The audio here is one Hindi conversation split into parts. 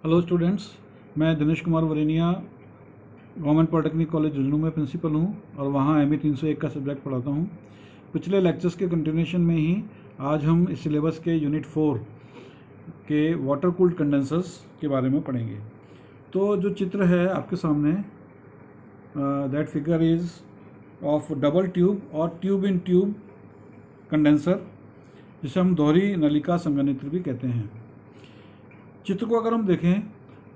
हेलो स्टूडेंट्स, मैं Dinesh Kumar Varenia government polytechnic college Jhunjhunu में प्रिंसिपल हूं और वहां MA 301 का सब्जेक्ट पढ़ाता हूं। पिछले लेक्चर्स के कंटिन्यूएशन में ही आज हम इस सिलेबस के यूनिट 4 के वाटर कूल्ड कंडेंसर्स के बारे में पढ़ेंगे। तो जो चित्र है आपके सामने, that figure is of double tube और ट्यूब इन ट्यूब कंडेंसर, जिसे हम दोहरी नलिका संघनित्र भी कहते हैं। चित्र को अगर हम देखें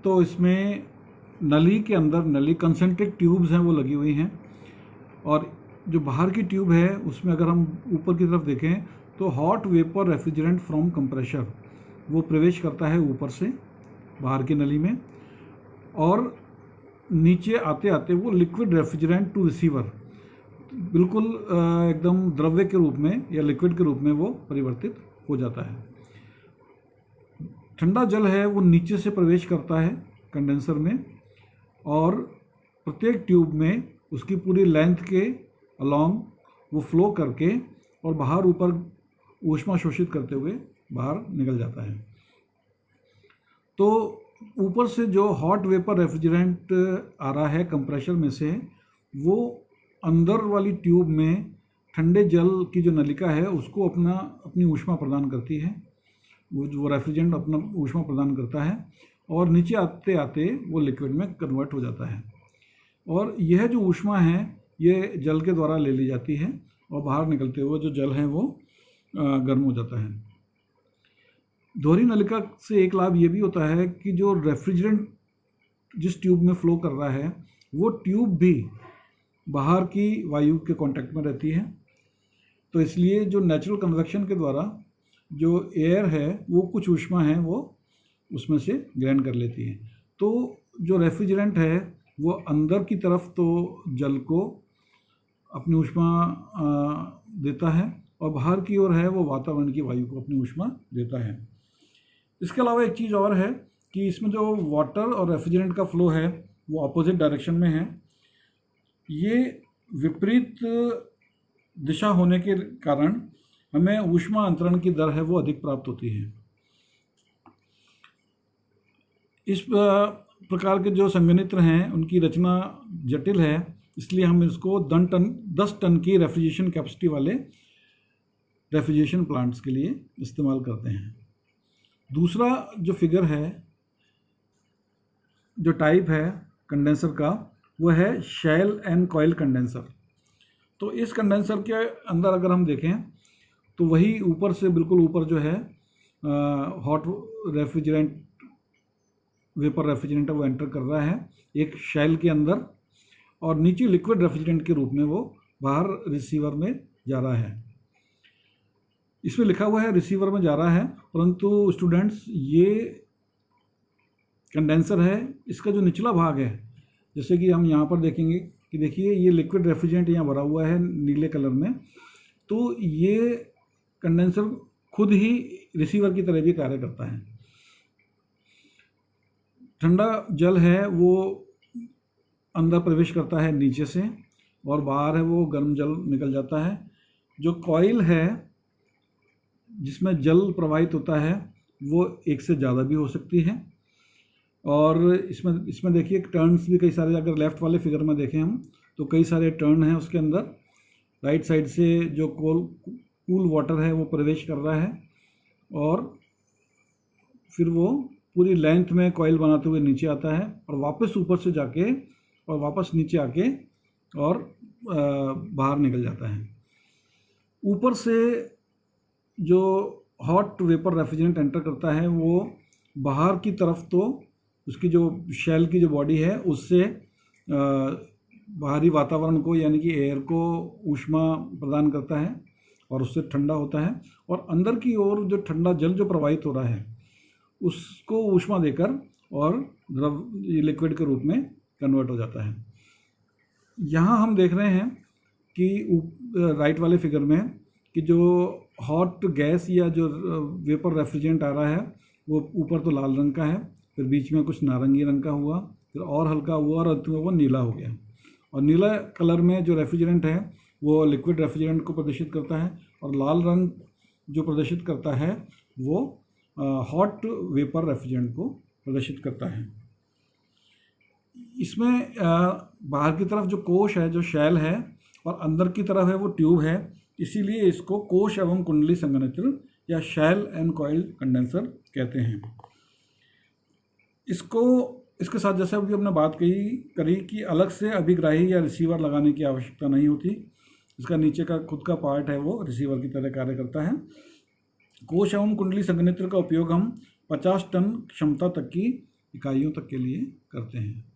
तो इसमें नली के अंदर नली कंसेंट्रिक ट्यूब्स हैं वो लगी हुई हैं, और जो बाहर की ट्यूब है उसमें अगर हम ऊपर की तरफ देखें तो hot vapour refrigerant from compressor वो प्रवेश करता है ऊपर से बाहर की नली में, और नीचे आते आते वो लिक्विड रेफ्रिजरेंट टू रिसीवर बिल्कुल एकदम द्रव्य के रूप में या लिक्विड के रूप में वो परिवर्तित हो जाता है। ठंडा जल है वो नीचे से प्रवेश करता है कंडेंसर में, और प्रत्येक ट्यूब में उसकी पूरी लेंथ के अलोंग वो फ्लो करके और बाहर ऊपर ऊष्मा शोषित करते हुए बाहर निकल जाता है। तो ऊपर से जो हॉट वेपर रेफ्रिजरेंट आ रहा है कंप्रेशर में से, वो अंदर वाली ट्यूब में ठंडे जल की जो नलिका है उसको अपनी ऊष्मा प्रदान करती है। वो रेफ्रिजरेंट अपना ऊष्मा प्रदान करता है और नीचे आते आते वो लिक्विड में कन्वर्ट हो जाता है, और यह जो ऊष्मा है ये जल के द्वारा ले ली जाती है और बाहर निकलते हुए जो जल है वो गर्म हो जाता है। दोहरी नलिका से एक लाभ ये भी होता है कि जो रेफ्रिजरेंट जिस ट्यूब में फ्लो कर रहा है वो ट्यूब भी बाहर की वायु के कांटेक्ट में रहती है, तो इसलिए जो नेचुरल कन्वेक्शन के द्वारा जो एयर है वो कुछ ऊष्मा है वो उसमें से ग्रहण कर लेती है। तो जो रेफ्रिजरेंट है वो अंदर की तरफ तो जल को अपनी ऊष्मा देता है, और बाहर की ओर है वो वातावरण की वायु को अपनी ऊष्मा देता है। इसके अलावा एक चीज़ और है कि इसमें जो वाटर और रेफ्रिजरेंट का फ्लो है वो अपोजिट डायरेक्शन में है। ये विपरीत दिशा होने के कारण हमें ऊष्मा अंतरण की दर है वो अधिक प्राप्त होती है। इस प्रकार के जो संघनित्र हैं उनकी रचना जटिल है, इसलिए हम इसको 10 टन की रेफ्रिजरेशन कैपेसिटी वाले रेफ्रिजरेशन प्लांट्स के लिए इस्तेमाल करते हैं। दूसरा जो फिगर है, जो टाइप है कंडेंसर का, वो है शेल एंड कॉइल कंडेंसर। तो इस कंडेंसर के अंदर अगर हम देखें तो वही ऊपर से बिल्कुल ऊपर जो है हॉट रेफ्रिजरेंट वेपर रेफ्रिजरेंट वो एंटर कर रहा है एक शेल के अंदर, और नीचे लिक्विड रेफ्रिजरेंट के रूप में वो बाहर रिसीवर में जा रहा है। इसमें लिखा हुआ है रिसीवर में जा रहा है, परंतु स्टूडेंट्स ये कंडेंसर है, इसका जो निचला भाग है, जैसे कि हम यहाँ पर देखेंगे कि देखिए ये लिक्विड रेफ्रिजरेंट यहाँ भरा हुआ है नीले कलर में, तो ये कंडेंसर खुद ही रिसीवर की तरह भी कार्य करता है। ठंडा जल है वो अंदर प्रवेश करता है नीचे से, और बाहर है वो गर्म जल निकल जाता है। जो कॉइल है जिसमें जल प्रवाहित होता है वो एक से ज़्यादा भी हो सकती है, और इसमें देखिए टर्न्स भी कई सारे, अगर लेफ़्ट वाले फिगर में देखें हम तो कई सारे टर्न हैं उसके अंदर। राइट साइड से जो कूल वाटर है वो प्रवेश कर रहा है, और फिर वो पूरी लेंथ में कॉइल बनाते हुए नीचे आता है और वापस ऊपर से जाके और वापस नीचे आके और बाहर निकल जाता है। ऊपर से जो हॉट वेपर रेफ्रिजरेंट एंटर करता है वो बाहर की तरफ तो उसकी जो शेल की जो बॉडी है उससे बाहरी वातावरण को यानी कि एयर को ऊष्मा प्रदान करता है और उससे ठंडा होता है, और अंदर की ओर जो ठंडा जल जो प्रवाहित हो रहा है उसको ऊष्मा देकर और लिक्विड के रूप में कन्वर्ट हो जाता है। यहाँ हम देख रहे हैं कि राइट वाले फिगर में कि जो हॉट गैस या जो वेपर रेफ्रिजरेंट आ रहा है वो ऊपर तो लाल रंग का है, फिर बीच में कुछ नारंगी रंग का हुआ, फिर और हल्का हुआ, और अंत में वो नीला हो गया। और नीला कलर में जो रेफ्रिजरेंट है वो लिक्विड रेफ्रिजरेंट को प्रदर्शित करता है, और लाल रंग जो प्रदर्शित करता है वो हॉट वेपर रेफ्रिजरेंट को प्रदर्शित करता है। इसमें बाहर की तरफ जो कोश है, जो शैल है, और अंदर की तरफ है वो ट्यूब है, इसीलिए इसको कोश एवं कुंडली संघनित्र या शैल एंड कॉइल कंडेंसर कहते हैं। इसके साथ जैसे अभी हमने बात करी कि अलग से अभिग्राही या रिसीवर लगाने की आवश्यकता नहीं होती। इसका नीचे का खुद का पार्ट है वो रिसीवर की तरह कार्य करता है। कोश एवं कुंडली संघनित्र का उपयोग हम 50 टन क्षमता तक की इकाइयों तक के लिए करते हैं।